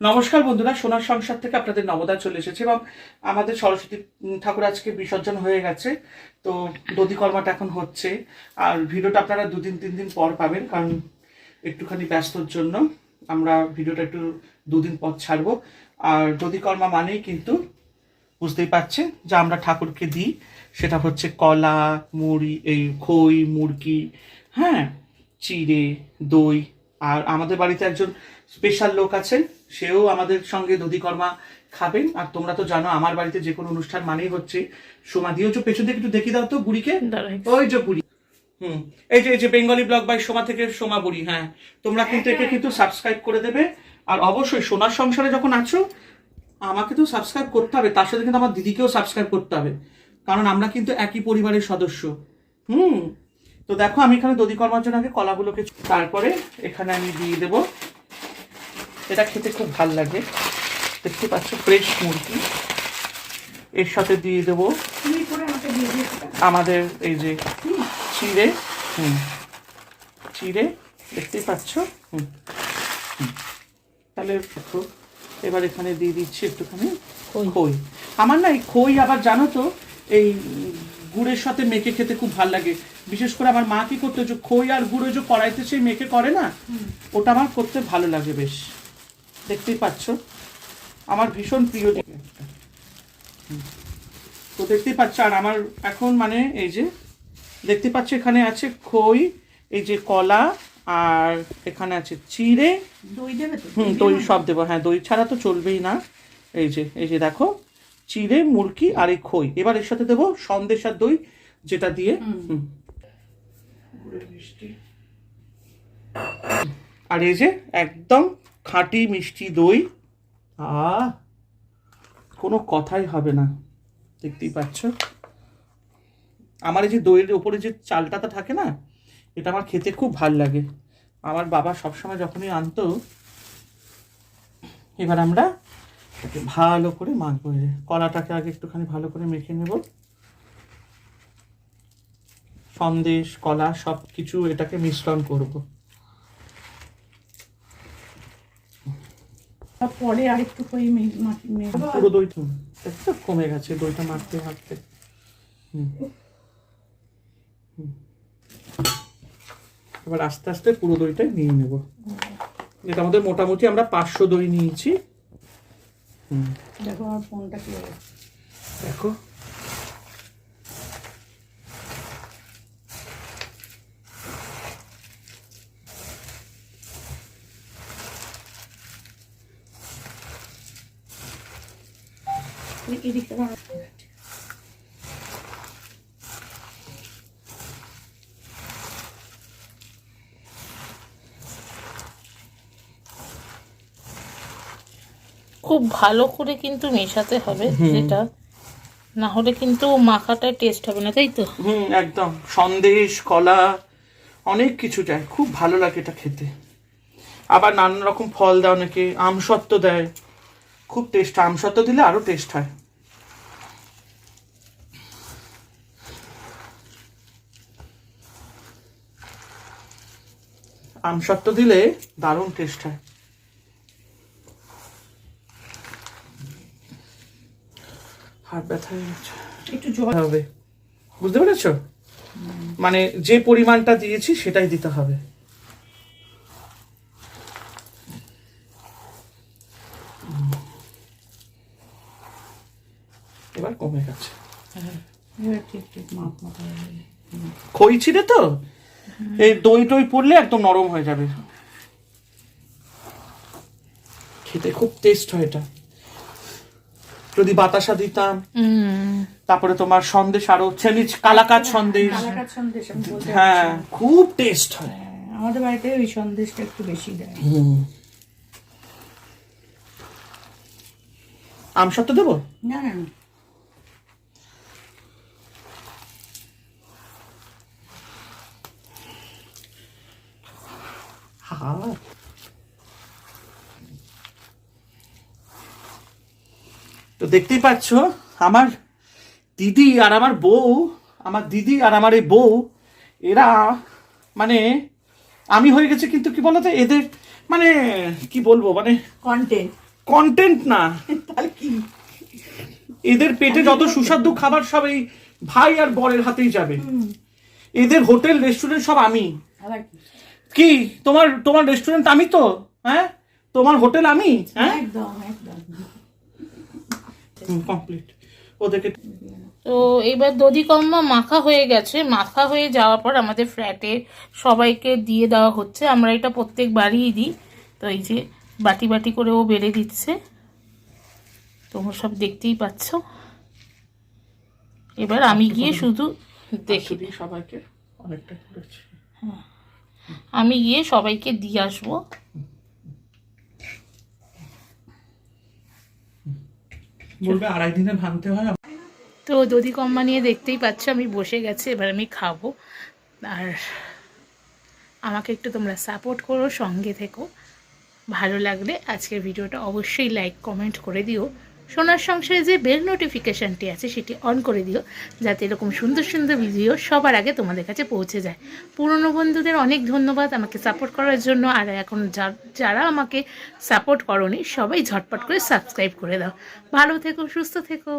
নমস্কার বন্ধুরা, সোনার সংসার থেকে আপনাদের নবদা চলে এসেছে এবং আমাদের সরস্বতী ঠাকুর আজকে বিসর্জন হয়ে গেছে। তো দধিকর্মাটা এখন হচ্ছে, আর ভিডিওটা আপনারা 2-3 দিন পর পাবেন, কারণ একটুখানি ব্যস্তর জন্য আমরা ভিডিওটা একটু 2 দিন পর ছাড়বো। আর দধিকর্মা মানেই কিন্তু বুঝতেই পারছে যে আমরা ঠাকুরকে দিই, সেটা হচ্ছে কলা, মুড়ি, এই খই, মুরগি, হ্যাঁ, চিড়ে, দই। আর আমাদের বাড়িতে একজন স্পেশাল লোক আছেন, সেও আমাদের সঙ্গে দধিকর্মা খাবেন। আর তোমরা তো জানো আমার বাড়িতে যে কোনো অনুষ্ঠান মানেই হচ্ছে সোমা দিয়েও পেছন থেকে একটু দেখিয়ে দাও তো বুড়িকে, ওই যে বুড়ি। এই যে বেঙ্গলি ব্লগ বাই সোমা থেকে সোমা বুড়ি। হ্যাঁ, তোমরা কিন্তু একে কিন্তু সাবস্ক্রাইব করে দেবে। আর অবশ্যই সোনার সংসারে যখন আছো আমাকে তো সাবস্ক্রাইব করতে হবে, তার সাথে কিন্তু আমার দিদিকেও সাবস্ক্রাইব করতে হবে, কারণ আমরা কিন্তু একই পরিবারের সদস্য। তো দেখো, আমি এখানে দধিকর্মার জন্য আগে কলাগুলোকে, তারপরে এখানে আমি দিয়ে দেবো, এটা খেতে খুব ভাল লাগে, দেখতে পাচ্ছ ফ্রেশ মুরগি। এর সাথে দিয়ে দেবো আমাদের এই যে চিড়ে, চিড়ে, দেখতেই পাচ্ছ। তাহলে দেখো, এবার এখানে দিয়ে দিচ্ছি একটুখানি খই। আমার না এই খই আবার জানো তো এই গুড়ের সাথে মেখে খেতে খুব ভালো লাগে। বিশেষ করে আমার মা কি করতে, যে খই আর গুঁড়ো যে কড়াইতে সেই মেখে করে না, ওটা আমার করতে ভালো লাগে বেশ। দেখতেই পাচ্ছ আমার ভীষণ প্রিয় দিকে। তো দেখতেই পাচ্ছ, আর আমার এখন মানে এই যে দেখতে পাচ্ছ এখানে আছে খই, এই যে কলা, আর এখানে আছে চিড়ে, দই দেবে তো? দই সব দেবো। হ্যাঁ, দই ছাড়া তো চলবেই না। এই যে দেখো, চিড়ে, মুরগি আর এই খই। এবার এর সাথে দেবো সন্দেশ আর দই, যেটা দিয়ে মিষ্টি। আর এই যে একদম খাঁটি মিষ্টি দই, কোনো কথাই হবে না। দেখতেই পাচ্ছ আমার এই যে দইয়ের ওপরে যে চালটা থাকে না, এটা আমার খেতে খুব ভাল লাগে। আমার বাবা সবসময় যখনই আনতো। এবার আমরা এটাকে ভালো করে মাখবো। কলাটাকে আগে একটুখানি ভালো করে মেখে নেব, সন্দেশ, কলা সব কিছু এটাকে মিশ্রণ করব। পরে আরেকটু পুরো দই তো দেখছো কমে গেছে, দইটা মাখতে মাখতে। এবার আস্তে আস্তে পুরো দইটা নিয়ে নেব। এটা আমাদের মোটামুটি আমরা 500 দই নিয়েছি। দেখো আমার ফোনটা কি হবে, দেখো এদিকটা খুব ভালো করে কিন্তু মেশাতে হবে, যেটা না হলে কিন্তু মাখাটায় টেস্ট হবে না, তাই তো? একদম। সন্দেশ, কলা, অনেক কিছু যায়, খুব ভালো লাগে এটা খেতে। আবার নানান রকম ফল দেয় অনেকে, আমসত্ত্ব দেয়, খুব টেস্ট। আমসত্ত্ব দিলে আরো টেস্ট হয়। আমসত্ত্ব দিলে দারুণ টেস্ট হয়। হাত ব্যথা হয়ে গেছে, একটু জল হবে, বুঝতে পেরেছো? মানে যে পরিমাণটা দিয়েছি সেটাই দিতে হবে। এবার কমে গেছে। ঠিক ঠিক মাপ মাথা খই ছিঁড়ে তো এই দই টই পড়লে একদম নরম হয়ে যাবে, খেতে খুব টেস্ট হয় এটা। যদি বাতাসা দিতাম, তারপরে তোমার সন্দেশ, আরো ছেনিচ কালাকাত সন্দেশ, সন্দেশ আমি বলতে হ্যাঁ খুব টেস্ট হয়। আমাদের বাড়িতে ওই সন্দেশটা একটু বেশি দেয়। আমসত্ত্ব দেবো? না না না, তো দেখতেই পাচ্ছ আমার দিদি আর আমার বউ, আমার দিদি আর আমার এই বউ, এরা মানে আমি হয়ে গেছে, কিন্তু কি বলতো এদের মানে কি বলবো, মানে কন্টেন্ট কন্টেন্ট না, তাহলে কি? এদের পেটে যত সুস্বাদু খাবার সব এই ভাই আর বরের হাতেই যাবে। এদের হোটেল রেস্টুরেন্ট সব আমি। আবার কি? কি তোমার তোমার রেস্টুরেন্ট আমি তো, হ্যাঁ তোমার হোটেল আমি, হ্যাঁ একদম একদম। কমপ্লিট। ওদেরকে তো এবার দধিকম্মা মাখা হয়ে গেছে, মাখা হয়ে যাওয়ার পর আমাদের ফ্ল্যাটে সবাইকে দিয়ে দেওয়া হচ্ছে। আমরা এটা প্রত্যেক বাড়িই দিই। তো এই যে বাটি বাটি করে ও বেড়ে দিচ্ছে, তোমরা সব দেখতেই পাচ্ছ। এবার আমি গিয়ে শুধু দেখি, দিই সবাইকে, অনেকটা করেছি। আমি গিয়ে সবাইকে দিয়ে আসবো। বলবে 2.5 দিনে ভাঙতে হয়। তো দধিকম্মা নিয়ে দেখতেই পাচ্ছ আমি বসে গেছি, এবার আমি খাবো। আর আমাকে একটু তোমরা সাপোর্ট করো, সঙ্গে থেকো। ভালো লাগলে আজকের ভিডিওটা অবশ্যই লাইক কমেন্ট করে দিও। সোনার সংসারে যে বেল নোটিফিকেশানটি আছে সেটি অন করে দিও, যাতে এরকম সুন্দর সুন্দর ভিডিও সবার আগে তোমাদের কাছে পৌঁছে যায়। পুরনো বন্ধুদের অনেক ধন্যবাদ আমাকে সাপোর্ট করার জন্য। আর এখন যারা আমাকে সাপোর্ট করোনি সবাই ঝটপট করে সাবস্ক্রাইব করে দাও। ভালো থেকো, সুস্থ থেকো।